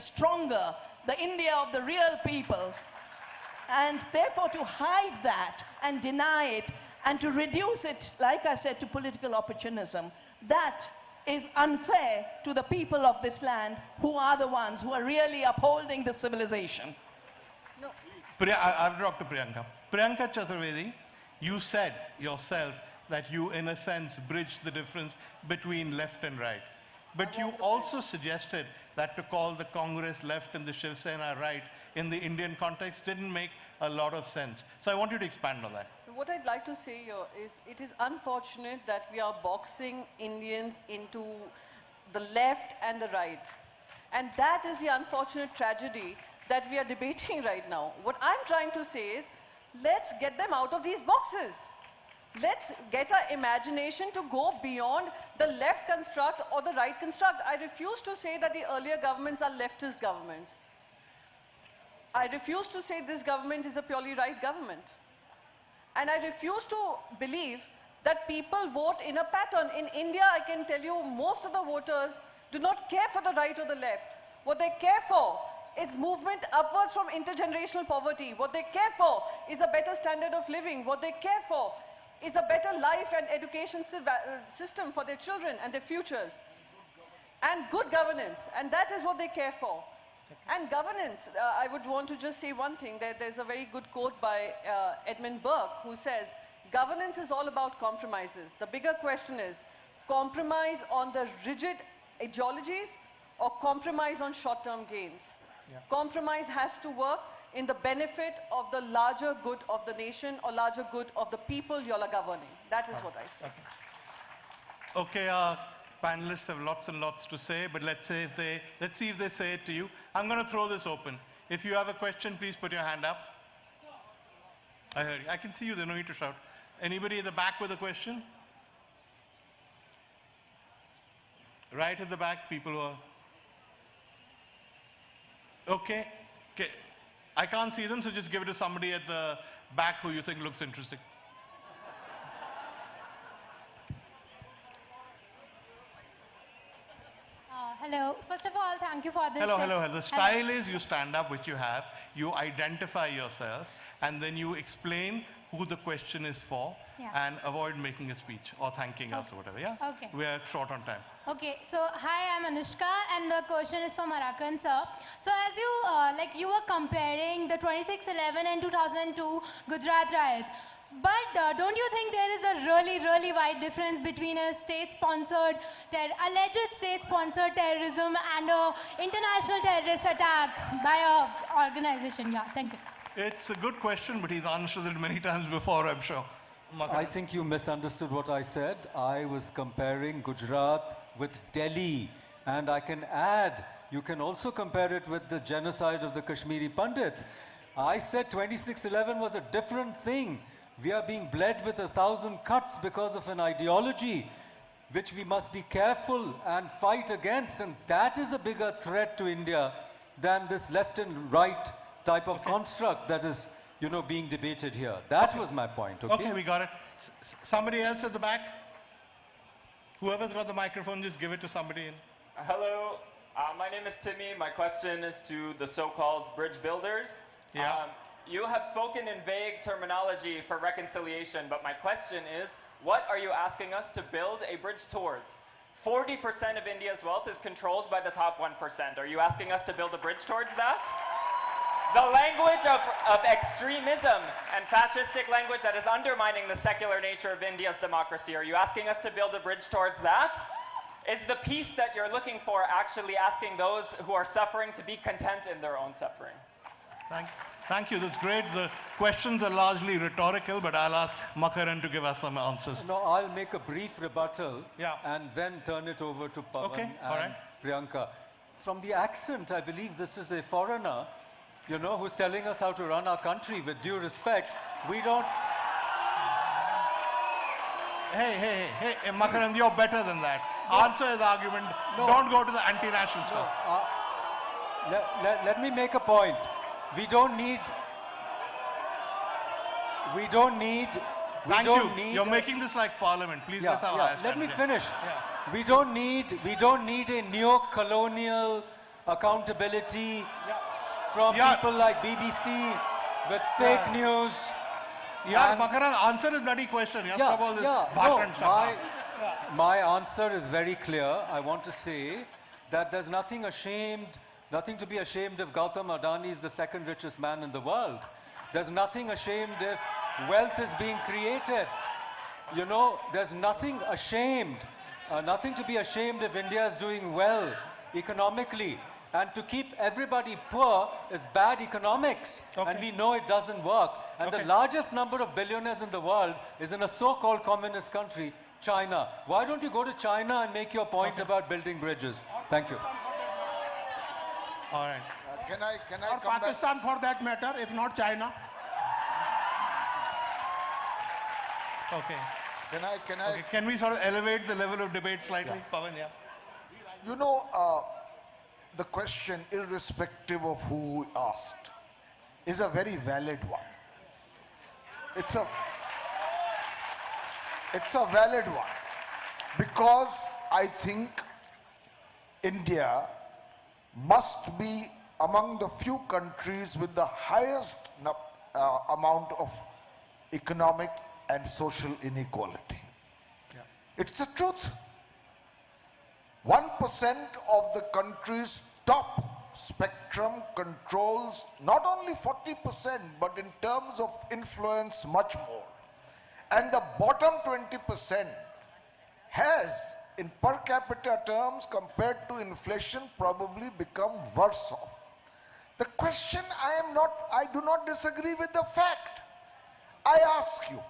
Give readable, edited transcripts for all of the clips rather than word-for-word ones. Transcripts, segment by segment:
India stronger, the India of the real people. And therefore, to hide that and deny it and to reduce it, like I said, to political opportunism, that is unfair to the people of this land who are the ones who are really upholding this civilization. No. I've talked to Priyanka. Priyanka Chaturvedi, you said yourself that you, in a sense, bridged the difference between left and right. But you also suggested that to call the Congress left and the Shiv Sena right in the Indian context didn't make a lot of sense. So I want you to expand on that. What I'd like to say here is it is unfortunate that we are boxing Indians into the left and the right. And that is the unfortunate tragedy that we are debating right now. What I'm trying to say is, let's get them out of these boxes. Let's get our imagination to go beyond the left construct or the right construct. I refuse to say that the earlier governments are leftist governments. I refuse to say this government is a purely right government. And I refuse to believe that people vote in a pattern. In India, I can tell you, most of the voters do not care for the right or the left. What they care for is movement upwards from intergenerational poverty. What they care for is a better standard of living. What they care for is a better life and education system for their children and their futures. And good governance. And that is what they care for. And governance, I would want to just say one thing. There's a very good quote by Edmund Burke who says, governance is all about compromises. The bigger question is, compromise on the rigid ideologies or compromise on short-term gains? Yeah. Compromise has to work in the benefit of the larger good of the nation or larger good of the people you all are governing. That is what I say. Okay, our panelists have lots and lots to say, but let's see if they say it to you. I'm going to throw this open. If you have a question, please put your hand up. I heard you. I can see you. There's no need to shout. Anybody at the back with a question? Right at the back, people who are... Okay. I can't see them, so just give it to somebody at the back who you think looks interesting. Hello. First of all, thank you for this. Hello. The style is you stand up, which you have, you identify yourself, and then you explain who the question is for, and avoid making a speech or thanking us or whatever, yeah? Okay. We are short on time. Okay, so hi, I'm Anushka, and the question is for Marakan, sir. So as you, you were comparing the 26/11 and 2002 Gujarat riots, but don't you think there is a really wide difference between a state-sponsored, alleged state-sponsored terrorism and an international terrorist attack by an organization? Yeah, thank you. It's a good question, but he's answered it many times before, I'm sure. I think you misunderstood what I said. I was comparing Gujarat with Delhi. And I can add, you can also compare it with the genocide of the Kashmiri Pandits. I said 26/11 was a different thing. We are being bled with 1,000 cuts because of an ideology which we must be careful and fight against. And that is a bigger threat to India than this left and right type of construct that is, being debated here. That was my point, okay? Okay, we got it. Somebody else at the back? Whoever's got the microphone, just give it to somebody. Hello, my name is Timmy. My question is to the so-called bridge builders. Yeah. You have spoken in vague terminology for reconciliation, but my question is, what are you asking us to build a bridge towards? 40% of India's wealth is controlled by the top 1%. Are you asking us to build a bridge towards that? The language of extremism and fascistic language that is undermining the secular nature of India's democracy. Are you asking us to build a bridge towards that? Is the peace that you're looking for actually asking those who are suffering to be content in their own suffering? Thank you. That's great. The questions are largely rhetorical, but I'll ask Makaran to give us some answers. No, I'll make a brief rebuttal and then turn it over to Pawan and Priyanka. From the accent, I believe this is a foreigner, who's telling us how to run our country. With due respect, we don't... Hey, Makaran, you're better than that. Answer his argument. No. Don't go to the anti-national stuff. Let me make a point. We don't need... Thank you. You're making this like parliament. Please let me finish. We don't need a neo-colonial accountability from people like BBC with fake news. Yeah, And- Makaran, answer is bloody question. Yeah, Yeah, stop all this yeah. bhatran No, stuff. my answer is very clear. I want to say that there's nothing to be ashamed if Gautam Adani is the second richest man in the world. There's nothing ashamed if wealth is being created. You know, there's nothing to be ashamed if India is doing well economically. And to keep everybody poor is bad economics. Okay. And we know it doesn't work. And Okay. the largest number of billionaires in the world is in a so-called communist country, China. Why don't you go to China and make your point about building bridges? Thank you. All right. Can I Or come back? Pakistan for that matter, if not China. Okay. Can I? Okay. Can we sort of elevate the level of debate slightly, Pavan? Yeah. You know, the question, irrespective of who asked, is a very valid one. It's a valid one because I think India must be among the few countries with the highest amount of economic and social inequality. It's the truth. 1% of the country's top spectrum controls not only 40%, but in terms of influence, much more. And the bottom 20% has, in per capita terms, compared to inflation, probably become worse off. The question, I do not disagree with the fact. I ask you,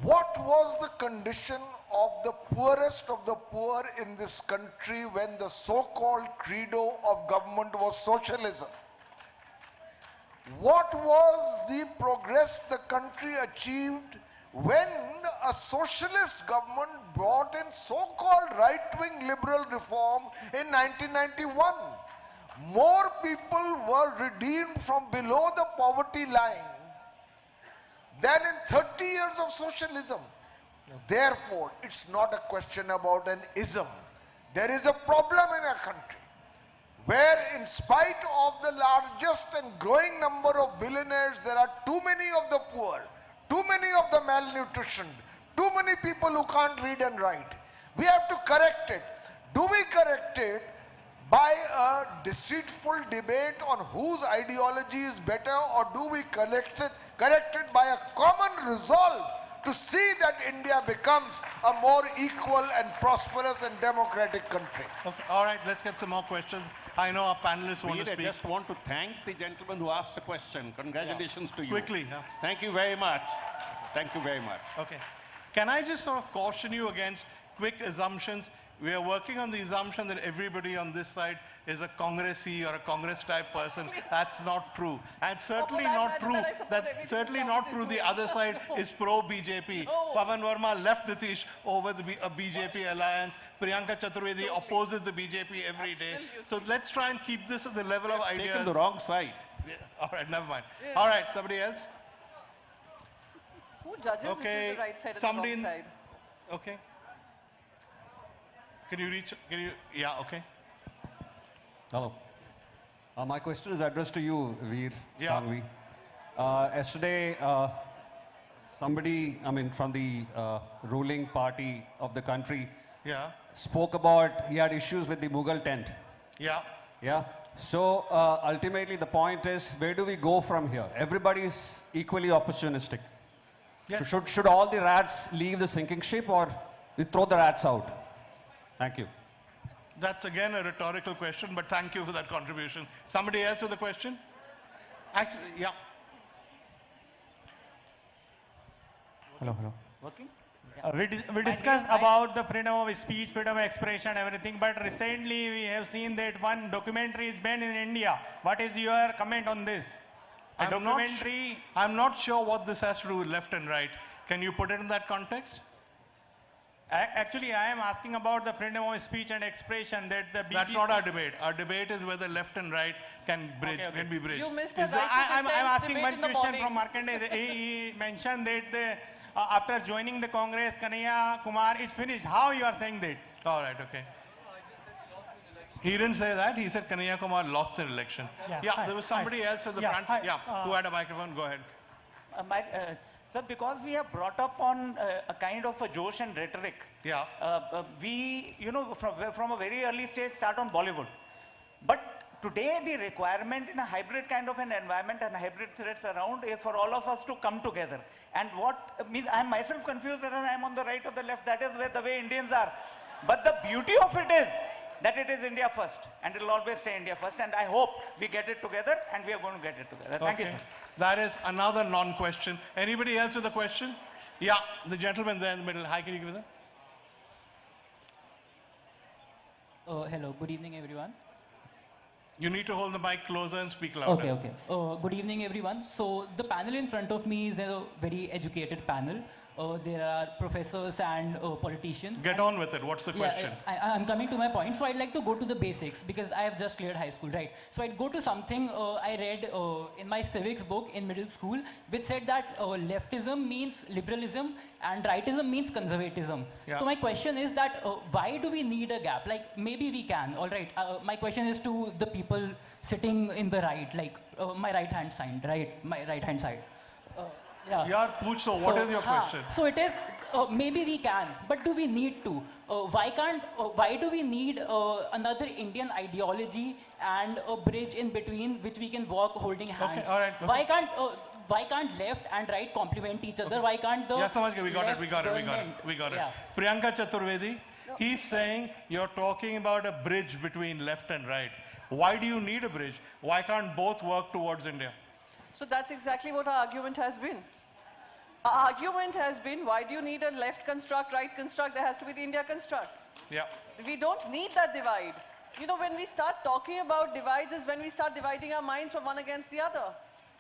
what was the condition of the poorest of the poor in this country when the so-called credo of government was socialism? What was the progress the country achieved when a socialist government brought in so-called right-wing liberal reform in 1991? More people were redeemed from below the poverty line than in 30 years of socialism. Therefore, it's not a question about an ism. There is a problem in a country where, in spite of the largest and growing number of billionaires, there are too many of the poor, too many of the malnutritioned, too many people who can't read and write. We have to correct it. Do we correct it by a deceitful debate on whose ideology is better, or do we correct it by a common resolve to see that India becomes a more equal and prosperous and democratic country? Okay. All right. Let's get some more questions. I know our panelists want to I speak. just want to thank the gentleman who asked the question. Congratulations to you. Quickly. Yeah. Thank you very much. Thank you very much. Okay. Can I just sort of caution you against quick assumptions? We are working on the assumption that everybody on this side is a Congressee or a Congress type person. That's not true. And certainly not true. That's certainly not true. The other side is pro-BJP. Pavan Verma left Nitish over a BJP alliance. Priyanka Chaturvedi opposes the BJP every day. So let's try and keep this at the level of ideas. Taken the wrong side. Yeah. All right, never mind. All right, somebody else? Who judges which is the right side and the wrong side? Okay. Can you, yeah, okay. Hello. My question is addressed to you, Veer Yeah. Sanghvi. Yesterday, somebody, from the ruling party of the country Yeah, spoke about he had issues with the Mughal tent. yeah. Yeah. So ultimately, the point is, where do we go from here? Everybody is equally opportunistic. Yes. Should all the rats leave the sinking ship, or we throw the rats out? Thank you. That's again a rhetorical question, but thank you for that contribution. Somebody else with a question? Actually, yeah. Hello. Working? We discussed about the freedom of speech, freedom of expression, everything, but recently we have seen that one documentary is banned in India. What is your comment on this? I'm not sure what this has to do with left and right. Can you put it in that context? Actually, I am asking about the freedom of speech and expression that the BBC... That's not our debate. Our debate is whether left and right can be bridged. You missed a right I'm asking debate one in the question morning. from Markandeya. He mentioned that after joining the Congress, Kanhaiya Kumar is finished. How you are saying that? All right, okay. He didn't say that. He said Kanyakumar lost an election. Hi, there was somebody else at the front. hi, Who had a microphone? Go ahead. Sir, because we are brought up on a kind of a Josh and rhetoric, we, from a very early stage start on Bollywood. But today the requirement in a hybrid kind of an environment and hybrid threats around is for all of us to come together. And what means, I'm myself confused whether I'm on the right or the left. That is where the way Indians are. But the beauty of it is that it is India first, and it will always stay India first. And I hope we get it together, and we are going to get it together. Thank you, sir. That is another non-question. Anybody else with a question? Yeah, the gentleman there in the middle. Hi, can you give them? Hello, good evening, everyone. You need to hold the mic closer and speak louder. Okay. Good evening, everyone. So the panel in front of me is a very educated panel. There are professors and politicians. Get on with it. What's the question? I'm coming to my point. So I'd like to go to the basics because I have just cleared high school, right? So I'd go to something I read in my civics book in middle school, which said that leftism means liberalism and rightism means conservatism. Yeah. So my question is that why do we need a gap? Like maybe we can, all right. My question is to the people sitting in the right, like my right-hand side, right? My right-hand side. What is your question? So it is, maybe we can, but do we need to? Why do we need another Indian ideology and a bridge in between which we can walk holding hands? Okay, all right. Okay. Why can't left and right complement each other? Why can't the we got it. Yeah. Priyanka Chaturvedi, he's saying you're talking about a bridge between left and right. Why do you need a bridge? Why can't both work towards India? So that's exactly what our argument has been. Our argument has been, why do you need a left construct, right construct? There has to be the India construct. Yeah. We don't need that divide. You know, when we start talking about divides is when we start dividing our minds from one against the other.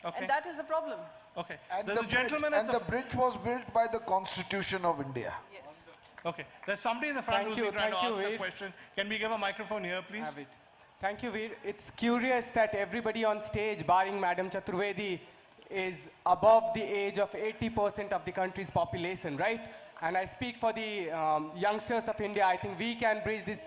Okay. And that is the problem. Okay. And There's a gentleman at the bridge was built by the Constitution of India. Yes. Okay. There's somebody in the front who's been trying to ask a question. Can we give a microphone here, please? Have it. Thank you, Veer. It's curious that everybody on stage, barring Madam Chaturvedi, is above the age of 80% of the country's population, right? And I speak for the youngsters of India. I think we can bridge this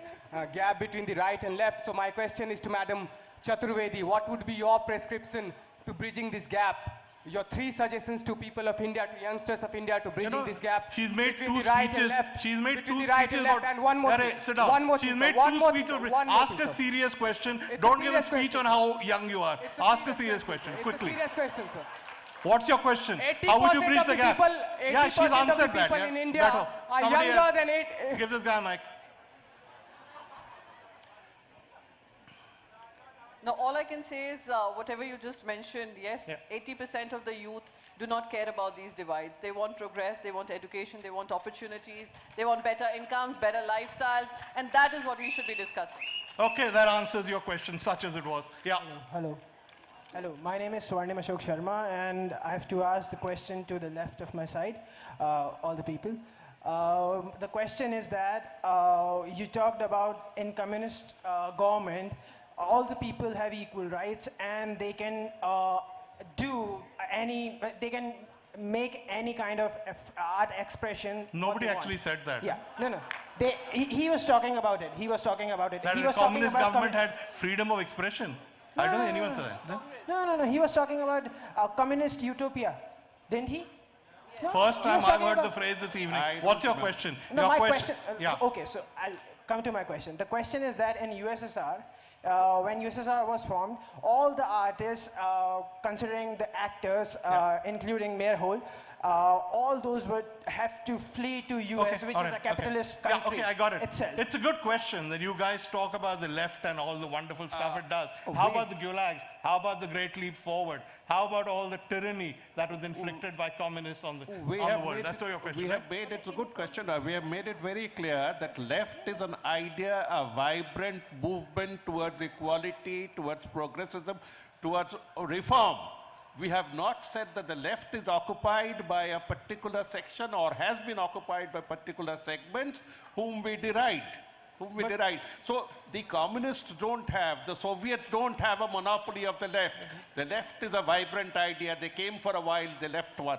gap between the right and left. So my question is to Madam Chaturvedi, what would be your prescription to bridging this gap? Your 3 suggestions to people of India, to youngsters of India, to bridging this gap. She's made between 2 the right speeches. and left, She's made 2 between the speeches right and left, about. and one more thing. Sit down. One more She's thing, made sir. One 2 more speeches. thing, sir. One more Ask thing, a sir. serious question. It's a Don't give a serious speech question. on how young you are. It's a Ask a serious question, It's quickly. a serious question, sir. What's your question? How would you 80% bridge of the the gap? people, Yeah, she's 80% of the answered that. people Yeah. in India Beto, are somebody younger else. than 8. Give this guy a mic. Now, all I can say is whatever you just mentioned, yes, 80% of the youth do not care about these divides. They want progress, they want education, they want opportunities, they want better incomes, better lifestyles, and that is what we should be discussing. Okay, that answers your question, such as it was. Yeah. Hello. Hello, my name is Swarnim Ashok Sharma, and I have to ask the question to the left of my side, all the people. The question is that you talked about in communist government, all the people have equal rights and they can they can make any kind of art expression. Nobody actually said that. Yeah, no. He was talking about it. He was talking about it. That He the was talking communist about government had freedom of expression. I don't think anyone said that. No? No. He was talking about communist utopia, didn't he? No, First he time was I've talking heard the about- phrase this evening. What's your question? No, your my question. Yeah. Okay, so I'll come to my question. The question is that in USSR, when USSR was formed, all the artists, considering the actors, including Meyerhold, all those would have to flee to US, which is a capitalist country. Yeah, okay, I got it. Itself. It's a good question that you guys talk about the left and all the wonderful stuff it does. How about the gulags? How about the Great Leap Forward? How about all the tyranny that was inflicted by communists on the world? That's what your question We have made it's a good question. We have made it very clear that left is an idea, a vibrant movement towards equality, towards progressivism, towards reform. We have not said that the left is occupied by a particular section or has been occupied by particular segments whom we deride. So the communists don't have, the Soviets don't have a monopoly of the left. The left is a vibrant idea. They came for a while, they left for a while.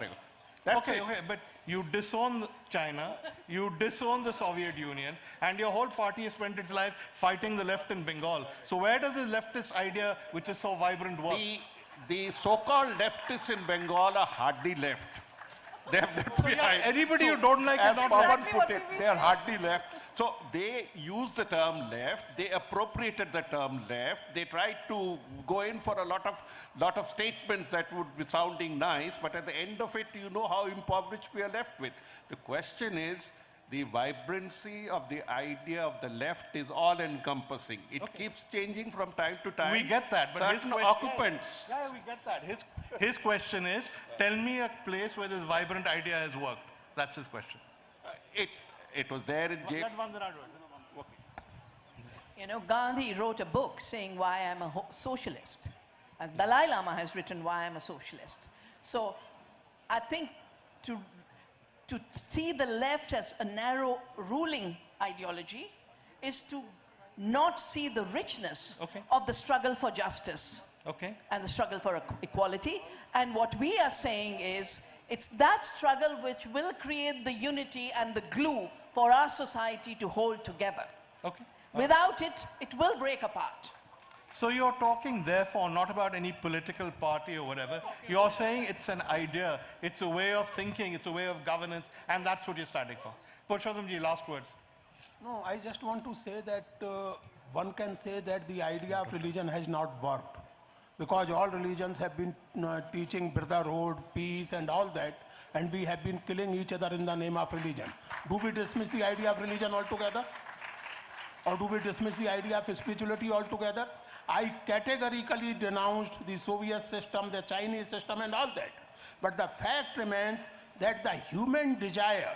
That's okay, it. okay, but you disown China, you disown the Soviet Union, and your whole party has spent its life fighting the left in Bengal. So where does this leftist idea, which is so vibrant, work? The so-called leftists in Bengal are hardly left. They have left behind. Anybody you don't like is not Pawan left. put it, they are hardly left. So they use the term left, they appropriated the term left, they tried to go in for a lot of statements that would be sounding nice, but at the end of it, you know how impoverished we are left with. The question is, the vibrancy of the idea of the left is all-encompassing. It keeps changing from time to time. We get that, but his certain question, occupants. Yeah, we get that. His question is, tell me a place where this vibrant idea has worked. That's his question. It was there in Jaipur. You know, Gandhi wrote a book saying why I'm a socialist. And Dalai Lama has written why I'm a socialist. So I think to see the left as a narrow ruling ideology is to not see the richness of the struggle for justice and the struggle for equality. And what we are saying is, it's that struggle which will create the unity and the glue for our society to hold together. Without it, it will break apart. So you're talking, therefore, not about any political party or whatever. You're saying it's an idea, it's a way of thinking, it's a way of governance, and that's what you're standing for. Purushottamji, last words. No, I just want to say that one can say that the idea of religion has not worked, because all religions have been teaching brotherhood, peace and all that, and we have been killing each other in the name of religion. Do we dismiss the idea of religion altogether? Or do we dismiss the idea of spirituality altogether? I categorically denounced the Soviet system, the Chinese system and all that. But the fact remains that the human desire,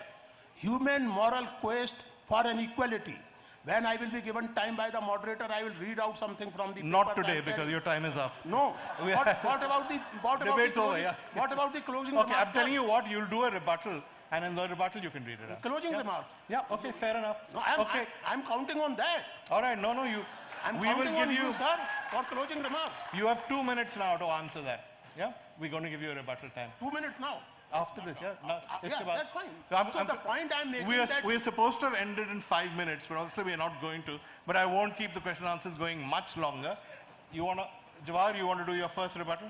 human moral quest for an equality, when I will be given time by the moderator, I will read out something from the Not today, because your time is up. No. What about the closing Okay, remarks? I'm telling you what, you'll do a rebuttal, and in the rebuttal you can read it out. Closing remarks. Yeah, okay, fair enough. No, I'm counting on that. All right, no, we will give you, sir, for closing remarks. You have 2 minutes now to answer that. Yeah, we're going to give you a rebuttal time. 2 minutes now. After this, yeah? No, Yeah, that's fine. So the point I'm making we're supposed to have ended in 5 minutes, but obviously we're not going to. But I won't keep the question and answers going much longer. Jawahar, you want to do your first rebuttal?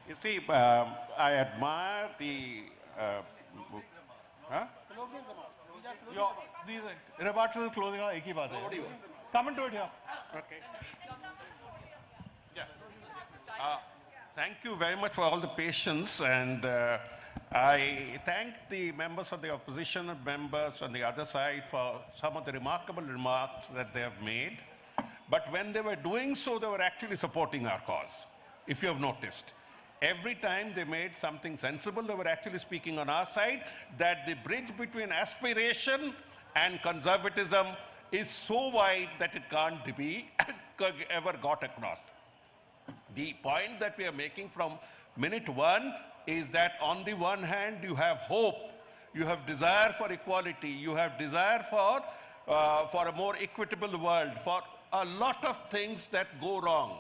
You see, I admire the... These are rebuttal, closing, ek hi baat hai. Come into it here. Okay. Yeah. Thank you very much for all the patience, and I thank the members of the opposition and members on the other side for some of the remarkable remarks that they have made. But when they were doing so, they were actually supporting our cause, if you have noticed. Every time they made something sensible, they were actually speaking on our side, that the bridge between aspiration and conservatism is so wide that it can't be ever got across. The point that we are making from minute one is that on the one hand, you have hope, you have desire for equality, you have desire for a more equitable world, for a lot of things that go wrong.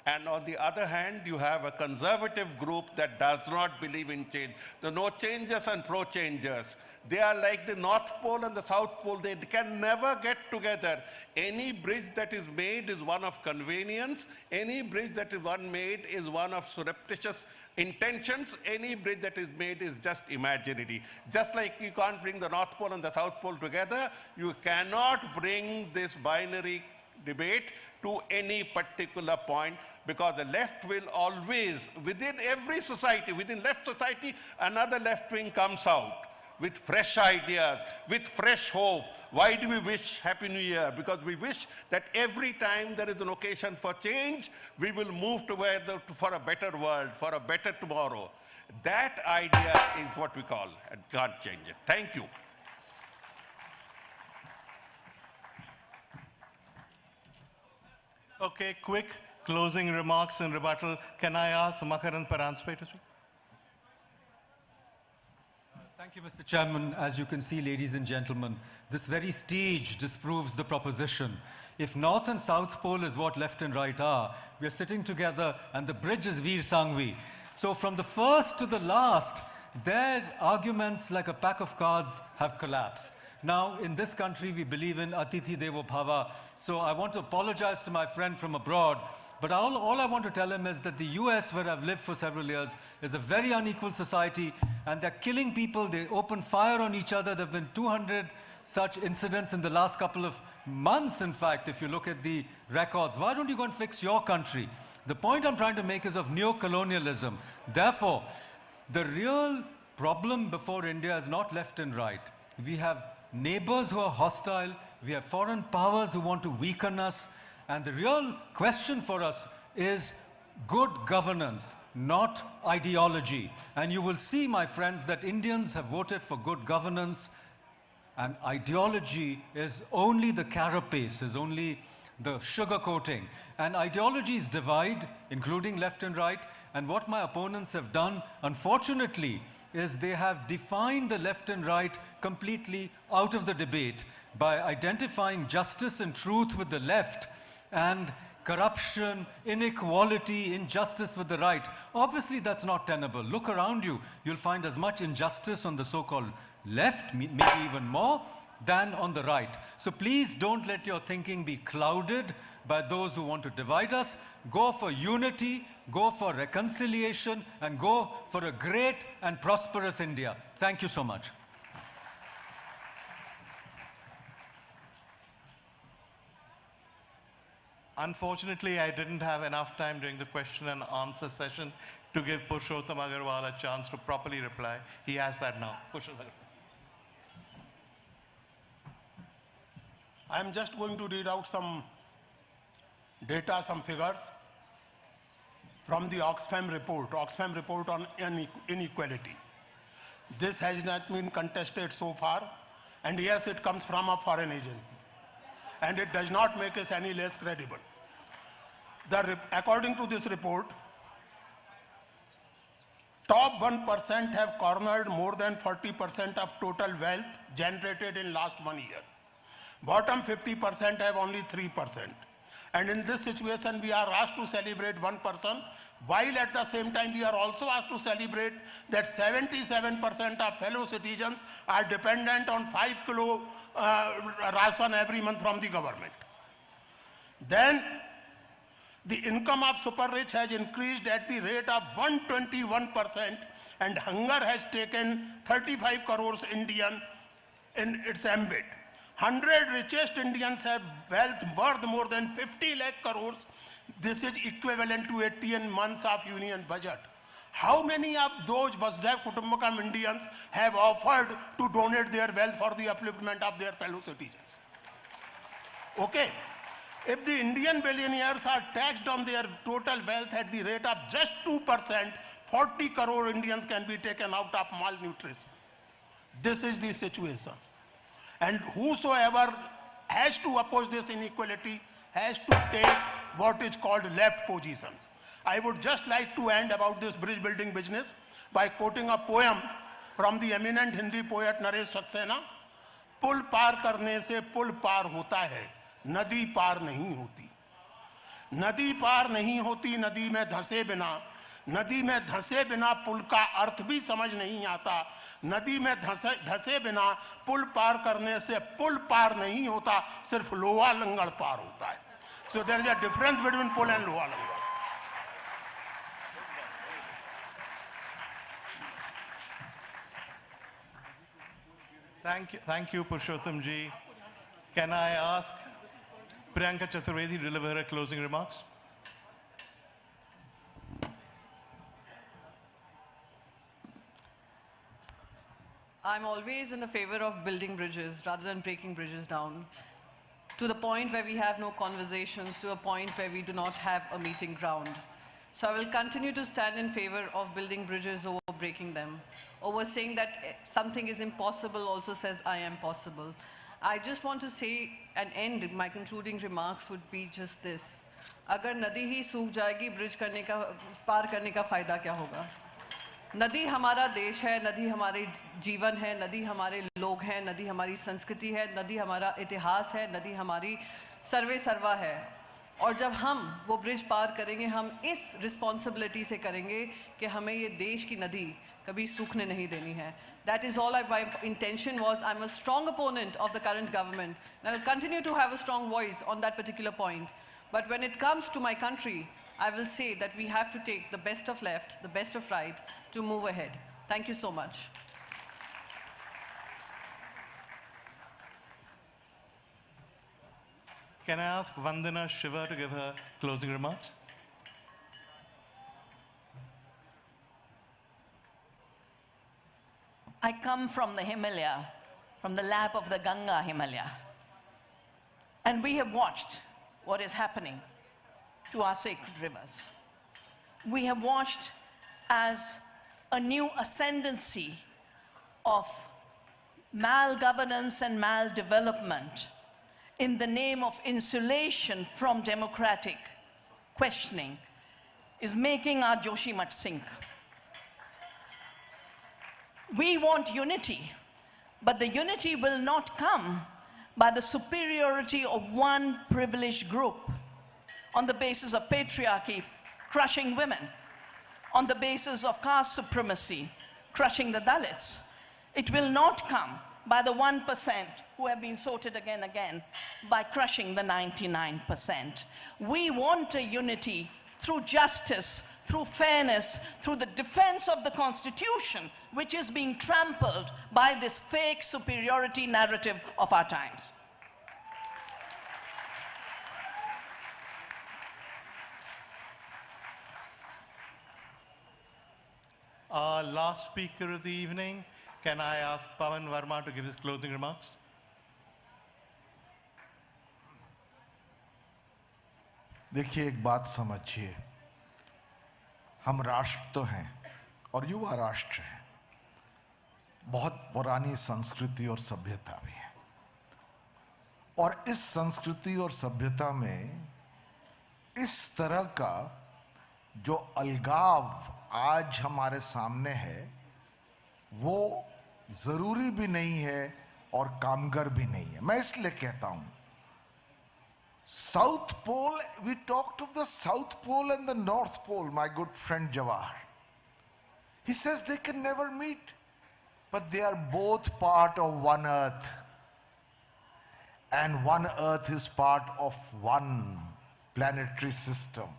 And on the other hand, you have a conservative group that does not believe in change. The no-changers and pro-changers. They are like the North Pole and the South Pole. They can never get together. Any bridge that is made is one of convenience. Any bridge that is made is one of surreptitious intentions. Any bridge that is made is just imaginary. Just like you can't bring the North Pole and the South Pole together, you cannot bring this binary debate to any particular point, because the left will always, within every society, within left society, another left wing comes out with fresh ideas, with fresh hope. Why do we wish Happy New Year? Because we wish that every time there is an occasion for change, we will move together for a better world, for a better tomorrow. That idea is what we call, and can't change it. Thank you. Okay, quick closing remarks and rebuttal. Can I ask Makarand Paranspe to speak? Thank you, Mr. Chairman. As you can see, ladies and gentlemen, this very stage disproves the proposition. If North and South Pole is what left and right are, we are sitting together and the bridge is Veer Sangvi. So from the first to the last, their arguments like a pack of cards have collapsed. Now, in this country, we believe in Atithi Devo Bhava. So I want to apologize to my friend from abroad. But all I want to tell him is that the US, where I've lived for several years, is a very unequal society. And they're killing people. They open fire on each other. There have been 200 such incidents in the last couple of months, in fact, if you look at the records. Why don't you go and fix your country? The point I'm trying to make is of neocolonialism. Therefore, the real problem before India is not left and right. We have neighbors who are hostile. We have foreign powers who want to weaken us. And the real question for us is good governance, not ideology. And you will see, my friends, that Indians have voted for good governance. And ideology is only the carapace, is only the sugar coating. And ideologies divide, including left and right. And what my opponents have done, unfortunately, is they have defined the left and right completely out of the debate by identifying justice and truth with the left and corruption, inequality, injustice with the right. Obviously, that's not tenable. Look around you. You'll find as much injustice on the so-called left, maybe even more, than on the right. So please don't let your thinking be clouded by those who want to divide us. Go for unity, go for reconciliation, and go for a great and prosperous India. Thank you so much. Unfortunately, I didn't have enough time during the question and answer session to give Purushottam Agarwal a chance to properly reply. He has that now. Purushottam. I'm just going to read out some data, some figures from the Oxfam report on inequality. This has not been contested so far, and yes, it comes from a foreign agency. And it does not make us any less credible. According to this report, top 1% have cornered more than 40% of total wealth generated in last 1 year. Bottom 50% have only 3%. And in this situation, we are asked to celebrate 1%, while at the same time, we are also asked to celebrate that 77% of fellow citizens are dependent on 5 kilo ration every month from the government. Then, the income of super rich has increased at the rate of 121%, and hunger has taken 35 crores Indian in its ambit. 100 richest Indians have wealth worth more than 50 lakh crores. This is equivalent to 18 months of union budget. How many of those Vasudhaiva Kutumbakam Indians have offered to donate their wealth for the upliftment of their fellow citizens? Okay. If the Indian billionaires are taxed on their total wealth at the rate of just 2%, 40 crore Indians can be taken out of malnutrition. This is the situation. And whosoever has to oppose this inequality has to take what is called left position. I would just like to end about this bridge building business by quoting a poem from the eminent Hindi poet Naresh Saxena. पुल पार करने से पुल पार होता है, नदी पार नहीं होती. नदी पार नहीं होती नदी में धंसे बिना. नदी में धंसे बिना पुल का अर्थ भी समझ नहीं आता. नदी में धंसे बिना पुल पार करने से पुल पार नहीं होता, सिर्फ लोहा लंगड़ पार होता है. So there is a difference between pull and loha langar. Thank you, Purushottam ji. Can I ask Priyanka Chaturvedi to deliver her closing remarks? I'm always in the favor of building bridges rather than breaking bridges down, to the point where we have no conversations, to a point where we do not have a meeting ground. So I will continue to stand in favor of building bridges over breaking them. Over saying that something is impossible also says I am possible. I just want to say and end my concluding remarks would be just this. अगर नदी ही सूख जाएगी, bridge करने का, पार करने का फायदा क्या होगा? नदी हमारा देश है, नदी हमारे जीवन है, नदी हमारे लोग हैं, नदी हमारी संस्कृति है, नदी हमारा इतिहास है, नदी हमारी सर्वे सर्वा है. और जब हम वो ब्रिज पार करेंगे, हम इस रिस्पॉन्सिबिलिटी से करेंगे कि हमें ये देश की नदी kabhi सूखने नहीं देनी है. That is all my intention was. I'm a strong opponent of the current government, and I will continue to have a strong voice on that particular point. But when it comes to my country, I will say that we have to take the best of left, the best of right to move ahead. Thank you so much. Can I ask Vandana Shiva to give her closing remarks? I come from the Himalaya, from the lap of the Ganga Himalaya. And we have watched what is happening to our sacred rivers. We have watched as a new ascendancy of malgovernance and maldevelopment in the name of insulation from democratic questioning is making our Joshimath sink. We want unity, but the unity will not come by the superiority of one privileged group on the basis of patriarchy, crushing women, on the basis of caste supremacy, crushing the Dalits. It will not come by the 1% who have been sorted again, by crushing the 99%. We want a unity through justice, through fairness, through the defense of the Constitution, which is being trampled by this fake superiority narrative of our times. Our last speaker of the evening, can I ask Pawan Verma to give his closing remarks? देखिए, एक बात समझिए, हम राष्ट्र तो हैं और युवा राष्ट्र हैं, बहुत पुरानी संस्कृति और सभ्यता भी है, और इस संस्कृति और सभ्यता में इस तरह का जो अलगाव आज हमारे सामने है वो जरूरी भी नहीं है और कामगर भी नहीं है. मैं इसलिए कहता हूं, South Pole, we talked of the South Pole and the North Pole, my good friend Jawahar. He says they can never meet, but they are both part of one earth. And one earth is part of one planetary system.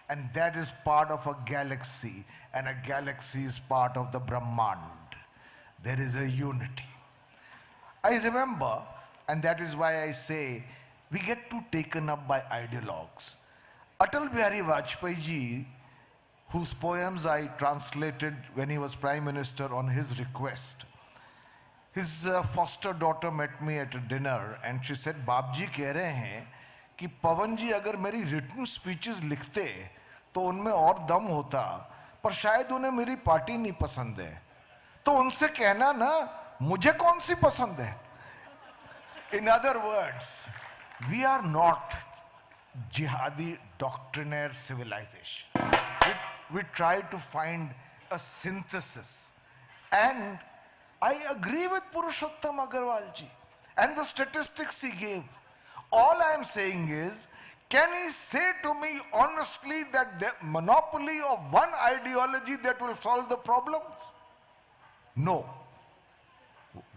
And that is part of a galaxy. And a galaxy is part of the Brahmand. There is a unity. I remember, and that is why I say, we get too taken up by ideologues. Atal Bihari Vajpayee ji, whose poems I translated when he was Prime Minister on his request, his foster daughter met me at a dinner and she said, Babji कह रहे हैं कि पवन जी अगर मेरी written speeches लिखते तो उनमें और दम होता, पर शायद उन्हें मेरी पार्टी नहीं पसंद है, तो उनसे कहना ना मुझे कौन सी पसंद है. In other words, we are not jihadi doctrinaire civilization. We try to find a synthesis. And I agree with Purushottam Agarwal ji and the statistics he gave. All I am saying is, can he say to me honestly that the monopoly of one ideology that will solve the problems? No.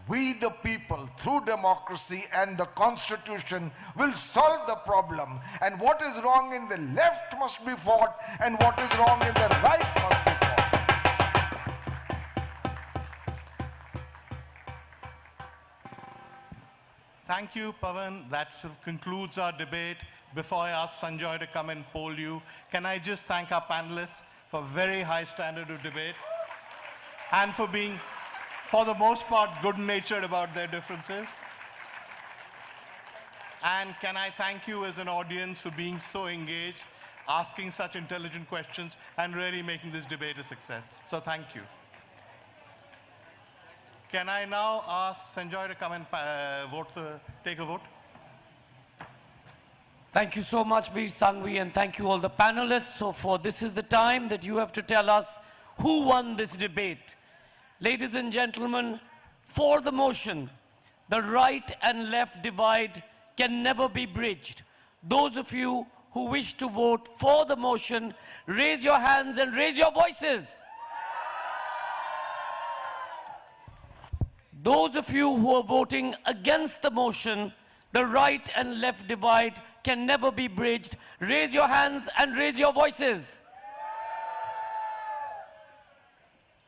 We the people, through democracy and the constitution, will solve the problem. And what is wrong in the left must be fought, and what is wrong in the right must be fought. Thank you, Pawan. That sort of concludes our debate. Before I ask Sanjoy to come and poll you, can I just thank our panelists for very high standard of debate and for being, for the most part, good-natured about their differences. And can I thank you as an audience for being so engaged, asking such intelligent questions, and really making this debate a success. So thank you. Can I now ask Sanjoy to come and take a vote? Thank you so much, Veer Sangvi, and thank you all the panelists. So this is the time that you have to tell us who won this debate. Ladies and gentlemen, for the motion, the right and left divide can never be bridged. Those of you who wish to vote for the motion, raise your hands and raise your voices. Those of you who are voting against the motion, the right and left divide can never be bridged, raise your hands and raise your voices.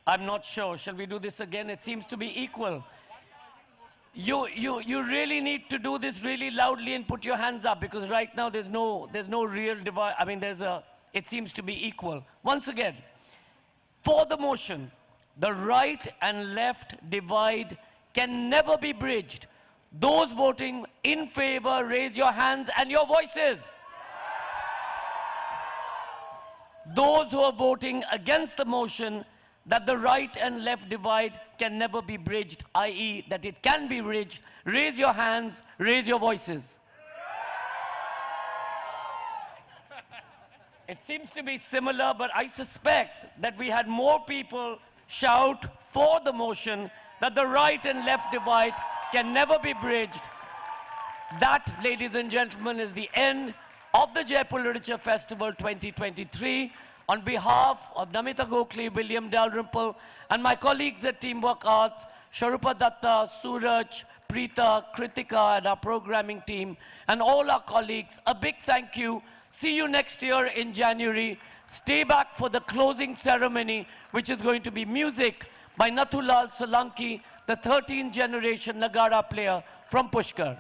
I'm not sure. Shall we do this again? It seems to be equal. You really need to do this really loudly and put your hands up, because right now there's no real divide. I mean, it seems to be equal. Once again, for the motion, the right and left divide can never be bridged. Those voting in favor, raise your hands and your voices. Those who are voting against the motion that the right and left divide can never be bridged, i.e. that it can be bridged, raise your hands, raise your voices. It seems to be similar, but I suspect that we had more people shout for the motion that the right and left divide can never be bridged. That, ladies and gentlemen, is the end of the Jaipur Literature Festival 2023. On behalf of Namita Gokhale, William Dalrymple, and my colleagues at Teamwork Arts, Sharupa Datta, Suraj, Preeta, Kritika, and our programming team, and all our colleagues, a big thank you. See you next year in January. Stay back for the closing ceremony, which is going to be music by Nathulal Solanki, the 13th generation Nagara player from Pushkar.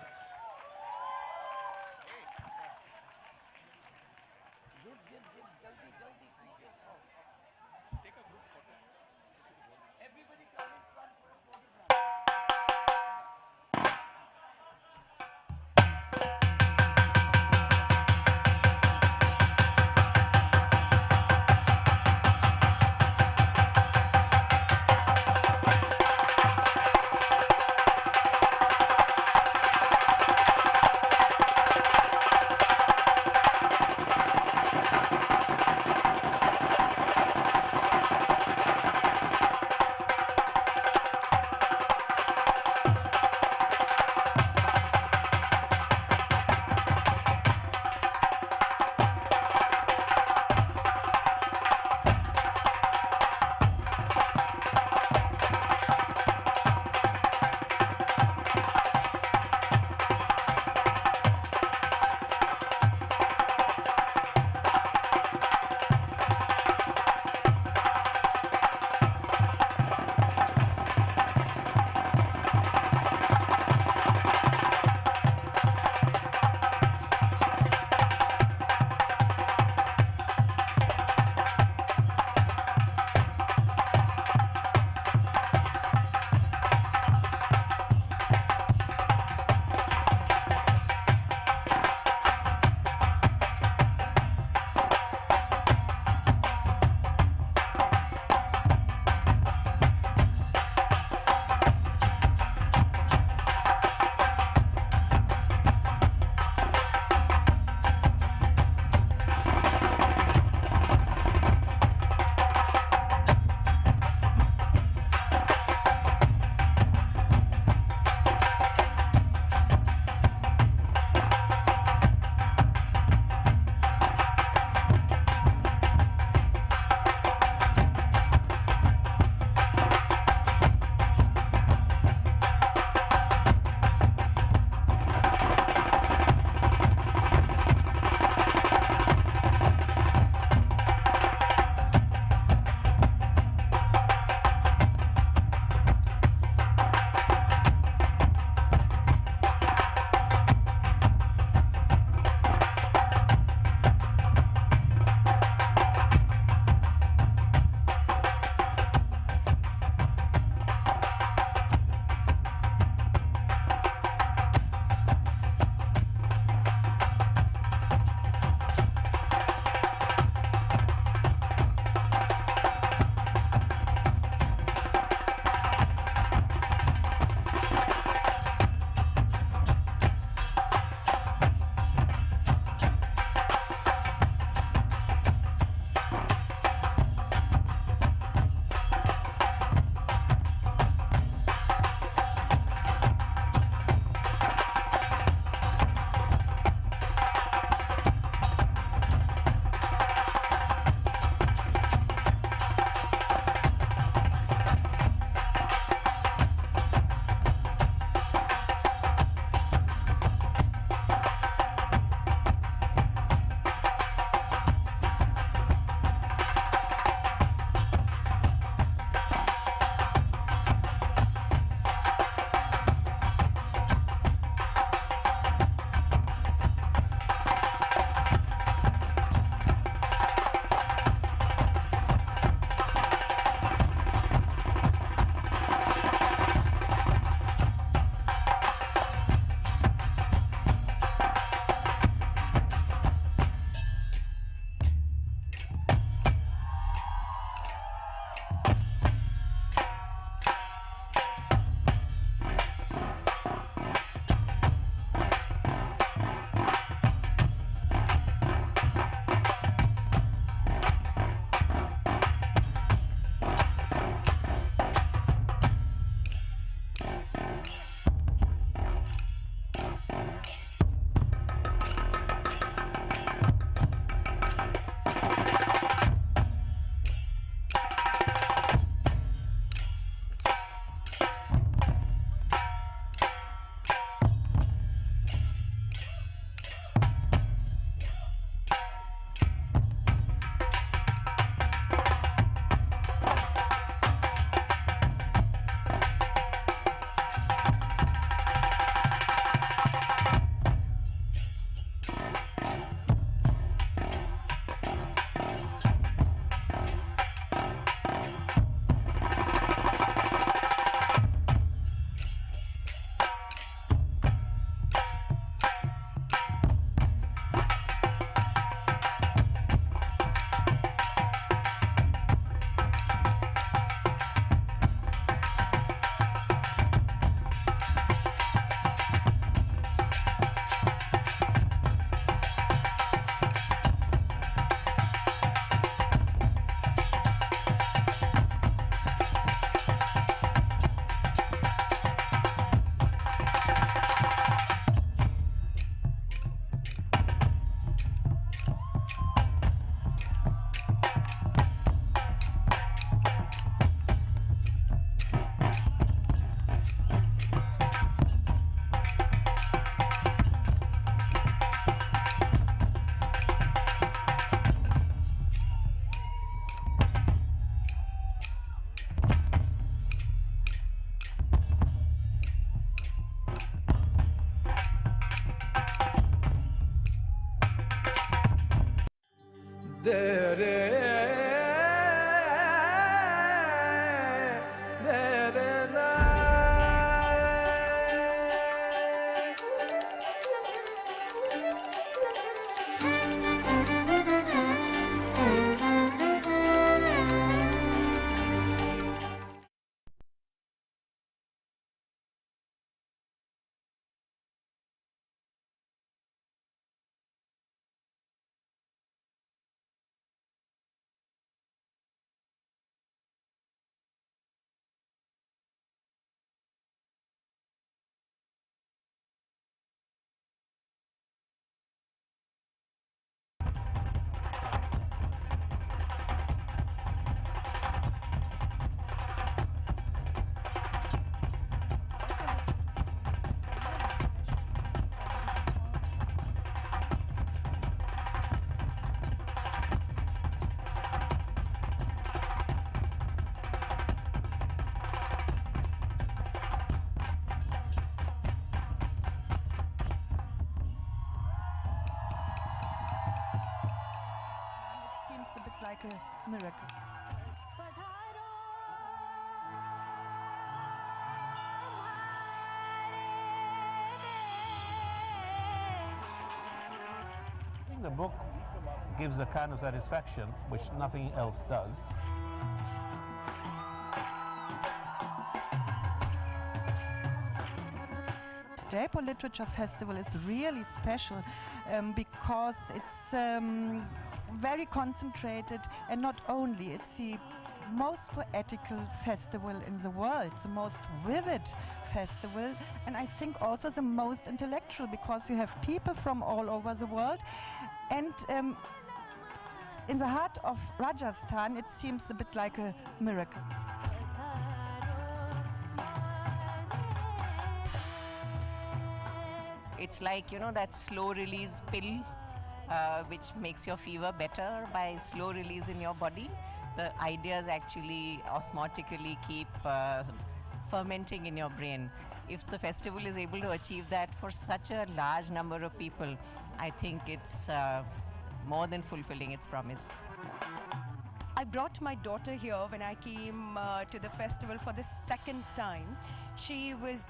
Seems a bit like a miracle. I think the book gives a kind of satisfaction which nothing else does. Jaipur Literature Festival is really special because it's very concentrated, and not only, it's the most poetical festival in the world, the most vivid festival, and I think also the most intellectual, because you have people from all over the world. And in the heart of Rajasthan, it seems a bit like a miracle. It's like, you know, that slow release pill which makes your fever better by slow release in your body. The ideas actually osmotically keep fermenting in your brain. If the festival is able to achieve that for such a large number of people, I think it's more than fulfilling its promise. I brought my daughter here when I came to the festival for the second time. She was